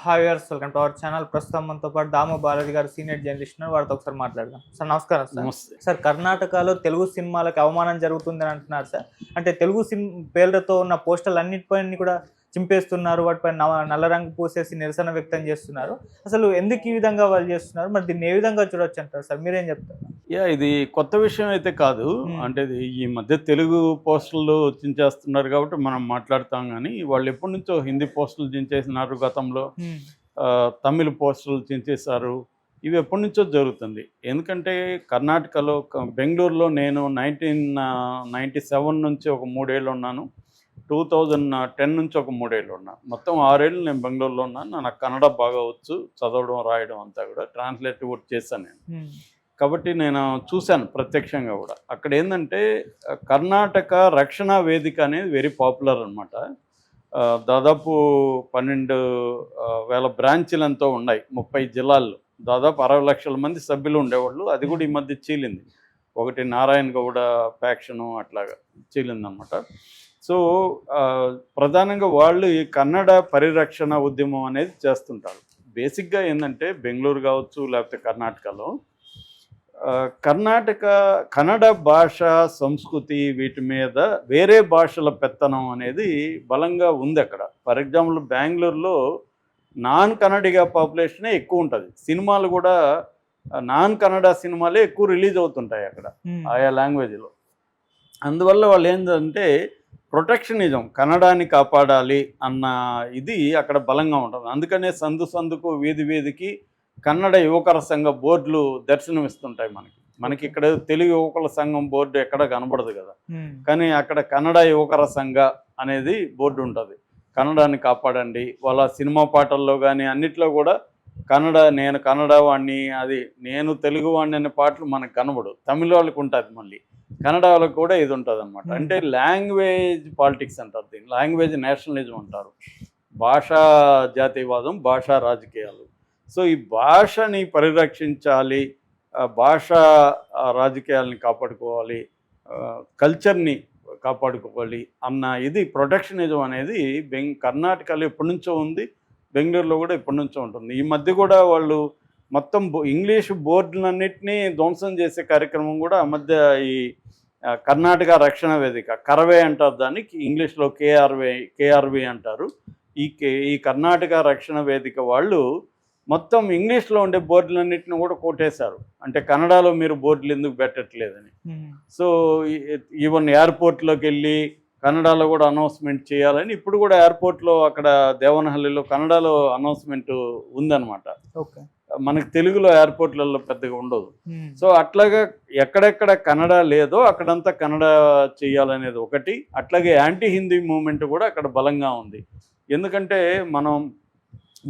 Hi viewers, welcome to our channel. ప్రస్తుతం మనతో పాటు దాము బాలాజీ గారు సీనియర్ జర్నలిస్ట్ ఉన్నారు. వారితో ఒకసారి మాట్లాడదాం. సార్ నమస్కారం. సార్ నమస్తే. సార్ కర్ణాటకలో తెలుగు సినిమాలకు అవమానం జరుగుతుందని అంటున్నారు సార్. అంటే తెలుగు పేర్లతో ఉన్న పోస్టర్లు అన్నిటిపైన కూడా చింపేస్తున్నారు, వాటిపై నల్ల రంగు పూసేసి నిరసన వ్యక్తం చేస్తున్నారు. అసలు ఎందుకు ఈ విధంగా వాళ్ళు చేస్తున్నారు, మరి దీన్ని ఏ విధంగా చూడొచ్చు అంటారు సార్? మీరేం చెప్తారు? ఇది కొత్త విషయం అయితే కాదు. అంటే ఈ మధ్య తెలుగు పోస్టులు చించేస్తున్నారు కాబట్టి మనం మాట్లాడతాం, కానీ వాళ్ళు ఎప్పటి నుంచో హిందీ పోస్టులు చించేసినారు, గతంలో తమిళ పోస్టులు చించేశారు. ఇవి ఎప్పటి నుంచో జరుగుతుంది. ఎందుకంటే కర్ణాటకలో బెంగళూరులో నేను 1997 నుంచి ఒక 3 ఏళ్ళు ఉన్నాను, 2010 నుంచి ఒక 3 ఏళ్ళు ఉన్నాను. మొత్తం 6 ఏళ్ళు నేను బెంగళూరులో ఉన్నాను. నాకు కన్నడ బాగా వచ్చు, చదవడం రాయడం అంతా కూడా ట్రాన్స్లేట్ కూడా చేశాను నేను. కాబట్టి నేను చూశాను ప్రత్యక్షంగా కూడా. అక్కడ ఏంటంటే కర్ణాటక రక్షణ వేదిక అనేది వెరీ పాపులర్ అనమాట. దాదాపు 12,000 బ్రాంచీలు ఎంతో ఉన్నాయి 30 జిల్లాల్లో. దాదాపు 60 లక్షల మంది సభ్యులు ఉండేవాళ్ళు. అది కూడా ఈ మధ్య చీలింది. ఒకటి నారాయణ గౌడ ఫ్యాక్షను అట్లాగా చీలిందనమాట. సో ప్రధానంగా వాళ్ళు ఈ కన్నడ పరిరక్షణ ఉద్యమం అనేది చేస్తుంటారు. బేసిక్గా ఏంటంటే బెంగళూరు కావచ్చు, లేకపోతే కర్ణాటకలో కన్నడ భాష, సంస్కృతి వీటి మీద వేరే భాషల పెత్తనం అనేది బలంగా ఉంది అక్కడ. ఫర్ ఎగ్జాంపుల్ బెంగళూరులో నాన్ కన్నడిగా పాపులేషనే ఎక్కువ ఉంటుంది. సినిమాలు కూడా నాన్ కన్నడ సినిమాలే ఎక్కువ రిలీజ్ అవుతుంటాయి అక్కడ ఆయా లాంగ్వేజ్లో. అందువల్ల వాళ్ళు ఏంటంటే ప్రొటెక్షనిజం, కన్నడాన్ని కాపాడాలి అన్న ఇది అక్కడ బలంగా ఉంటుంది. అందుకనే సందుకు వీధి వీధికి కన్నడ యువకుల సంఘ బోర్డులు దర్శనమిస్తుంటాయి మనకి ఇక్కడ తెలుగు యువకుల సంఘం బోర్డు ఎక్కడ కనబడదు కదా, కానీ అక్కడ కన్నడ యువకుల సంఘ అనేది బోర్డు ఉంటుంది. కన్నడాన్ని కాపాడండి, వాళ్ళ సినిమా పాటల్లో కానీ అన్నిట్లో కూడా నేను కన్నడ వాడిని, అది నేను తెలుగు వాడిని అనే పాటలు మనకు కనబడు. తమిళ వాళ్ళకు ఉంటుంది, మళ్ళీ కన్నడ వాళ్ళకు కూడా ఇది ఉంటుంది అనమాట. అంటే లాంగ్వేజ్ పాలిటిక్స్ అంటారు దీన్ని, లాంగ్వేజ్ నేషనలిజం అంటారు. భాషా జాతీయవాదం, భాషా రాజకీయాలు. సో ఈ భాషని పరిరక్షించాలి, భాషా రాజకీయాలని కాపాడుకోవాలి, కల్చర్ని కాపాడుకోవాలి అన్న ఇది ప్రొటెక్షనిజం అనేది కర్ణాటకలో ఎప్పటి నుంచో ఉంది, బెంగళూరులో కూడా ఎప్పటి నుంచో ఉంటుంది. ఈ మధ్య కూడా వాళ్ళు మొత్తం ఇంగ్లీషు బోర్డులన్నింటినీ ధ్వంసం చేసే కార్యక్రమం కూడా ఆ మధ్య ఈ కర్ణాటక రక్షణ వేదిక, కరవే అంటారు దానికి, ఇంగ్లీష్లో కేఆర్వి అంటారు. ఈ కర్ణాటక రక్షణ వేదిక వాళ్ళు మొత్తం ఇంగ్లీష్లో ఉండే బోర్డులన్నింటినీ కూడా కొట్టేశారు. అంటే కన్నడలో మీరు బోర్డులు ఎందుకు పెట్టట్లేదని. సో ఈవెన్ ఎయిర్పోర్ట్లోకి వెళ్ళి కన్నడలో కూడా అనౌన్స్మెంట్ చేయాలని ఇప్పుడు కూడా ఎయిర్పోర్ట్లో అక్కడ దేవనహల్లిలో కన్నడలో అనౌన్స్మెంట్ ఉందన్నమాట. మనకి తెలుగులో ఎయిర్పోర్ట్లలో పెద్దగా ఉండదు. సో అట్లాగా ఎక్కడెక్కడ కన్నడ లేదో అక్కడంతా కన్నడ చేయాలనేది ఒకటి. అట్లాగే యాంటీ హిందీ మూవ్మెంట్ కూడా అక్కడ బలంగా ఉంది. ఎందుకంటే మనం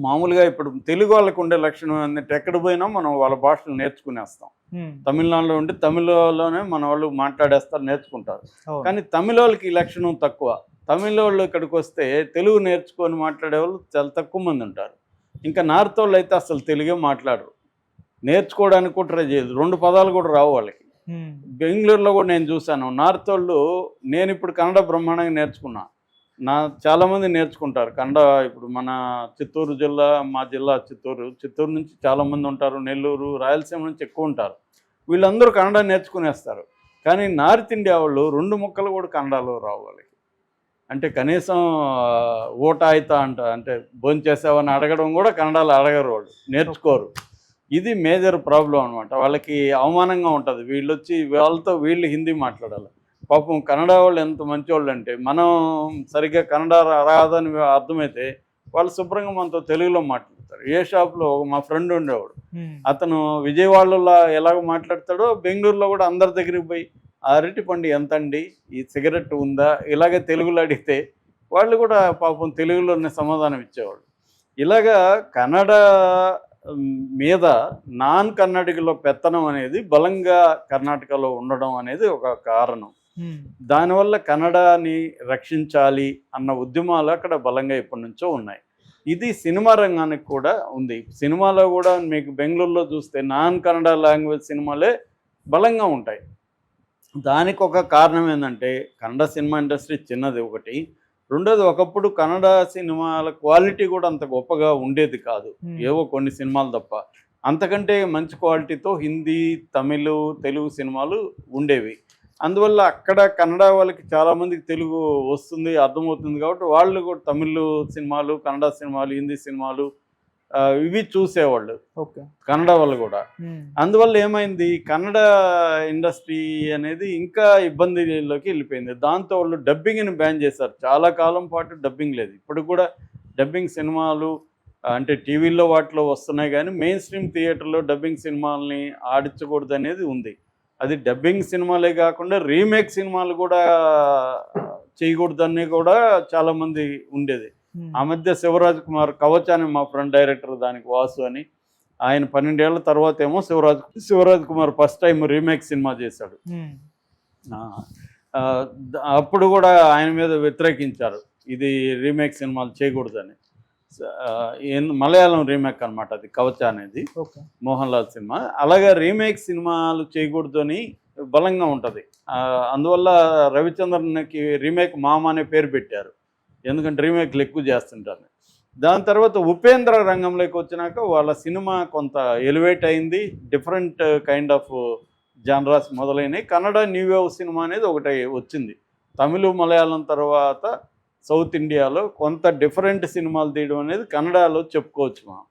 మామూలుగా ఇప్పుడు తెలుగు వాళ్ళకు ఉండే లక్షణం ఏంటంటే ఎక్కడ పోయినా మనం వాళ్ళ భాషలు నేర్చుకునేస్తాం. తమిళనాడులో ఉంటే తమిళలోనే మన వాళ్ళు మాట్లాడేస్తారు, నేర్చుకుంటారు. కానీ తమిళ వాళ్ళకి ఈ లక్షణం తక్కువ. తమిళ వాళ్ళు ఇక్కడికి వస్తే తెలుగు నేర్చుకొని మాట్లాడే వాళ్ళు చాలా తక్కువ మంది ఉంటారు. ఇంకా నార్త్ వాళ్ళు అయితే అసలు తెలుగే మాట్లాడరు, నేర్చుకోవడానికి కూడా ట్రై చేయదు, 2 పదాలు కూడా రావు వాళ్ళకి. బెంగళూరులో కూడా నేను చూశాను నార్త్ వాళ్ళు. నేను ఇప్పుడు కన్నడ బ్రహ్మాండంగా నేర్చుకున్నా, చాలామంది నేర్చుకుంటారు కన్నడ. ఇప్పుడు మన చిత్తూరు జిల్లా, మా జిల్లా చిత్తూరు నుంచి చాలామంది ఉంటారు, నెల్లూరు, రాయలసీమ నుంచి ఎక్కువ ఉంటారు. వీళ్ళందరూ కన్నడ నేర్చుకునేస్తారు. కానీ నార్త్ ఇండియా వాళ్ళు 2 ముక్కలు కూడా కన్నడలో రావు వాళ్ళకి. అంటే కనీసం ఓట అయితా అంటే భోంచేసావని అడగడం కూడా కన్నడలో అడగరు, వాళ్ళు నేర్చుకోరు. ఇది మేజర్ ప్రాబ్లం అనమాట. వాళ్ళకి అవమానంగా ఉంటుంది. వీళ్ళు హిందీ మాట్లాడాలి. పాపం కన్నడ వాళ్ళు ఎంత మంచివాళ్ళు అంటే, మనం సరిగ్గా కన్నడ రాదని అర్థమైతే వాళ్ళు శుభ్రంగా మనతో తెలుగులో మాట్లాడతారు. ఏ షాప్లో మా ఫ్రెండ్ ఉండేవాడు, అతను విజయవాడలో ఎలాగ మాట్లాడతాడో బెంగళూరులో కూడా అందరి దగ్గరికి పోయి అరటి పండు ఎంత అండి, ఈ సిగరెట్ ఉందా, ఇలాగే తెలుగులో అడిగితే వాళ్ళు కూడా పాపం తెలుగులోనే సమాధానం ఇచ్చేవాళ్ళు. ఇలాగా కన్నడ మీద నాన్ కన్నడిగలో పెత్తనం అనేది బలంగా కర్ణాటకలో ఉండడం అనేది ఒక కారణం. దానివల్ల కన్నడని రక్షించాలి అన్న ఉద్యమాలు అక్కడ బలంగా ఎప్పటి నుంచో ఉన్నాయి. ఇది సినిమా రంగానికి కూడా ఉంది. సినిమాలో కూడా మీకు బెంగళూరులో చూస్తే నాన్ కన్నడ లాంగ్వేజ్ సినిమాలే బలంగా ఉంటాయి. దానికి ఒక కారణం ఏంటంటే కన్నడ సినిమా ఇండస్ట్రీ చిన్నది ఒకటి, రెండోది ఒకప్పుడు కన్నడ సినిమాల క్వాలిటీ కూడా అంత గొప్పగా ఉండేది కాదు, ఏవో కొన్ని సినిమాలు తప్ప. అంతకంటే మంచి క్వాలిటీతో హిందీ, తమిళ్, తెలుగు సినిమాలు ఉండేవి. అందువల్ల అక్కడ కన్నడ వాళ్ళకి చాలామందికి తెలుగు వస్తుంది, అర్థమవుతుంది కాబట్టి వాళ్ళు కూడా తమిళ్ సినిమాలు, కన్నడ సినిమాలు, హిందీ సినిమాలు ఇవి చూసేవాళ్ళు ఓకే. కన్నడ వాళ్ళు కూడా. అందువల్ల ఏమైంది, కన్నడ ఇండస్ట్రీ అనేది ఇంకా ఇబ్బందిలోకి వెళ్ళిపోయింది. దాంతో వాళ్ళు డబ్బింగ్ని బ్యాన్ చేశారు. చాలా కాలం పాటు డబ్బింగ్ లేదు. ఇప్పుడు కూడా డబ్బింగ్ సినిమాలు అంటే టీవీల్లో వాటిలో వస్తున్నాయి, కానీ మెయిన్ స్ట్రీమ్ థియేటర్లో డబ్బింగ్ సినిమాలని ఆడించకూడదు అనేది ఉంది. అది డబ్బింగ్ సినిమాలే కాకుండా రీమేక్ సినిమాలు కూడా చేయకూడదని కూడా చాలామంది ఉండేది. ఆ మధ్య శివరాజ్ కుమార్ కవచ్ అని మా ఫ్రెండ్ డైరెక్టర్, దానికి వాసు అని, ఆయన 12 ఏళ్ల తర్వాత ఏమో Shivaraj Kumar first time remake cinema చేశాడు. అప్పుడు కూడా ఆయన మీద వ్యతిరేకించారు, ఇది రీమేక్ సినిమాలు చేయకూడదని. మలయాళం రీమేక్ అనమాట అది, కవచ అనేది మోహన్ లాల్ సినిమా. అలాగే రీమేక్ సినిమాలు చేయకూడదు అని బలంగా ఉంటుంది. అందువల్ల రవిచంద్రన్కి రీమేక్ మామ అనే పేరు పెట్టారు, ఎందుకంటే రీమేక్లు ఎక్కువ చేస్తుంటారు. దాని తర్వాత ఉపేంద్ర రంగంలోకి వచ్చినాక వాళ్ళ సినిమా కొంత ఎలివేట్ అయింది, డిఫరెంట్ కైండ్ ఆఫ్ జానరాస్ మొదలైనవి. కన్నడ న్యూ వేవ్ సినిమా అనేది ఒకటి వచ్చింది. తమిళ, మలయాళం తర్వాత సౌత్ ఇండియాలో కొంత డిఫరెంట్ సినిమాలు తీయడం అనేది కన్నడలో చెప్పుకోవచ్చు మనం.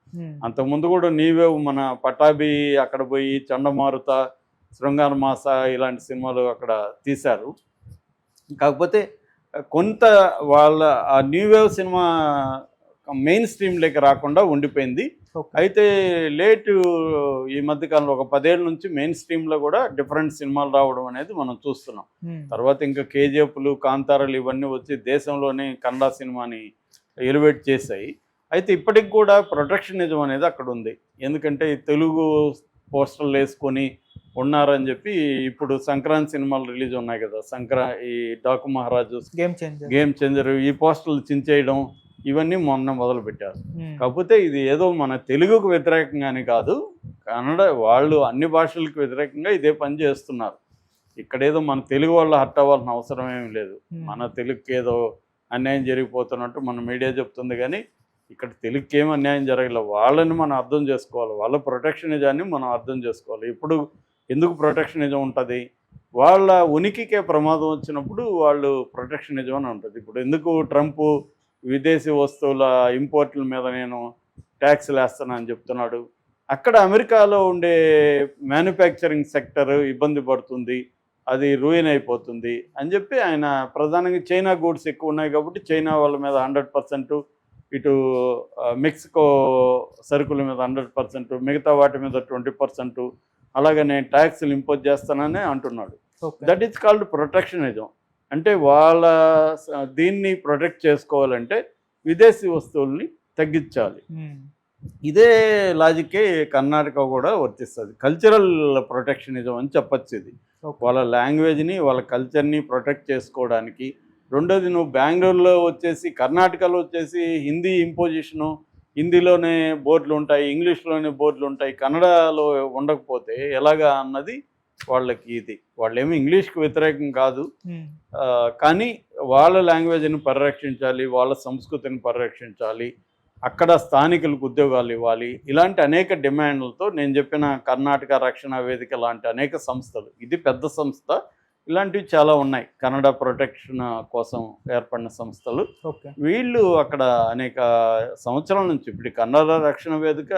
అంతకుముందు కూడా న్యూ వేవ్ మన పటాబి అక్కడ పోయి, చండమారుత, శృంగార మాస ఇలాంటి సినిమాలు అక్కడ తీశారు. కాకపోతే కొంత వాళ్ళ ఆ న్యూ వేవ్ సినిమా మెయిన్ స్ట్రీమ్లోకి రాకుండా ఉండిపోయింది. అయితే లేటు ఈ మధ్యకాలంలో ఒక 10 ఏళ్ళ నుంచి మెయిన్ స్ట్రీమ్లో కూడా డిఫరెంట్ సినిమాలు రావడం అనేది మనం చూస్తున్నాం. తర్వాత ఇంకా కేజీఎఫ్లు, కాంతారాలు ఇవన్నీ వచ్చి దేశంలోనే కన్నడ సినిమాని ఎలివేట్ చేశాయి. అయితే ఇప్పటికి కూడా ప్రొటెక్షనిజం అనేది అక్కడ ఉంది. ఎందుకంటే తెలుగు పోస్టర్లు వేసుకొని ఉన్నారని చెప్పి ఇప్పుడు సంక్రాంతి సినిమాలు రిలీజ్ ఉన్నాయి కదా, ఈ డాకు మహారాజు, గేమ్ చేంజర్, ఈ పోస్టర్లు చించేయడం ఇవన్నీ మొన్న మొదలుపెట్టారు. కాకపోతే ఇది ఏదో మన తెలుగుకు వ్యతిరేకంగానే కాదు, కన్నడ వాళ్ళు అన్ని భాషలకు వ్యతిరేకంగా ఇదే పని చేస్తున్నారు. ఇక్కడేదో మన తెలుగు వాళ్ళు హర్ట్ అవ్వాల్సిన అవసరం ఏమి లేదు. మన తెలుగుకి ఏదో అన్యాయం జరిగిపోతున్నట్టు మన మీడియా చెప్తుంది, కానీ ఇక్కడ తెలుగుకి ఏం అన్యాయం జరగలేదు. వాళ్ళని మనం అర్థం చేసుకోవాలి, వాళ్ళ ప్రొటెక్షనిజాన్ని మనం అర్థం చేసుకోవాలి. ఇప్పుడు ఎందుకు ప్రొటెక్షనిజం ఉంటుంది, వాళ్ళ ఉనికికే ప్రమాదం వచ్చినప్పుడు వాళ్ళు ప్రొటెక్షనిజం అని ఉంటుంది. ఇప్పుడు ఎందుకు ట్రంప్ విదేశీ వస్తువుల ఇంపోర్ట్ల మీద నేను ట్యాక్స్లు వేస్తానని చెప్తున్నాడు, అక్కడ అమెరికాలో ఉండే మ్యానుఫ్యాక్చరింగ్ సెక్టర్ ఇబ్బంది పడుతుంది, అది రూయిన్ అయిపోతుంది అని చెప్పి ఆయన ప్రధానంగా చైనా గూడ్స్ ఎక్కువ ఉన్నాయి కాబట్టి చైనా వాళ్ళ మీద 100%, ఇటు మెక్సికో సరుకుల మీద 100%, మిగతా వాటి మీద 20%, అలాగే నేను ట్యాక్స్లు ఇంపోజ్ చేస్తానని అంటున్నాడు. That is called protectionism. అంటే వాళ్ళ దీన్ని ప్రొటెక్ట్ చేసుకోవాలంటే విదేశీ వస్తువుల్ని తగ్గించాలి. ఇదే లాజికే కర్ణాటక కూడా వర్తిస్తుంది. కల్చరల్ ప్రొటెక్షనిజం అని చెప్పచ్చు ఇది. వాళ్ళ లాంగ్వేజ్ని, వాళ్ళ కల్చర్ని ప్రొటెక్ట్ చేసుకోవడానికి. రెండోది, నువ్వు బెంగళూరులో వచ్చేసి, కర్ణాటకలో వచ్చేసి హిందీ ఇంపోజిషను, హిందీలోనే బోర్డులు ఉంటాయి, ఇంగ్లీష్లోనే బోర్డులు ఉంటాయి, కన్నడలో ఉండకపోతే ఎలాగా అన్నది వాళ్ళకి ఇది. వాళ్ళేమో ఇంగ్లీష్కి వ్యతిరేకం కాదు, కానీ వాళ్ళ లాంగ్వేజ్ని పరిరక్షించాలి, వాళ్ళ సంస్కృతిని పరిరక్షించాలి, అక్కడ స్థానికులకు ఉద్యోగాలు ఇవ్వాలి. ఇలాంటి అనేక డిమాండ్లతో నేను చెప్పిన కర్ణాటక రక్షణ వేదిక లాంటి అనేక సంస్థలు, ఇది పెద్ద సంస్థ, ఇలాంటివి చాలా ఉన్నాయి కన్నడ ప్రొటెక్షన్ కోసం ఏర్పడిన సంస్థలు. వీళ్ళు అక్కడ అనేక సంవత్సరాల నుంచి, ఇప్పుడు కన్నడ రక్షణ వేదిక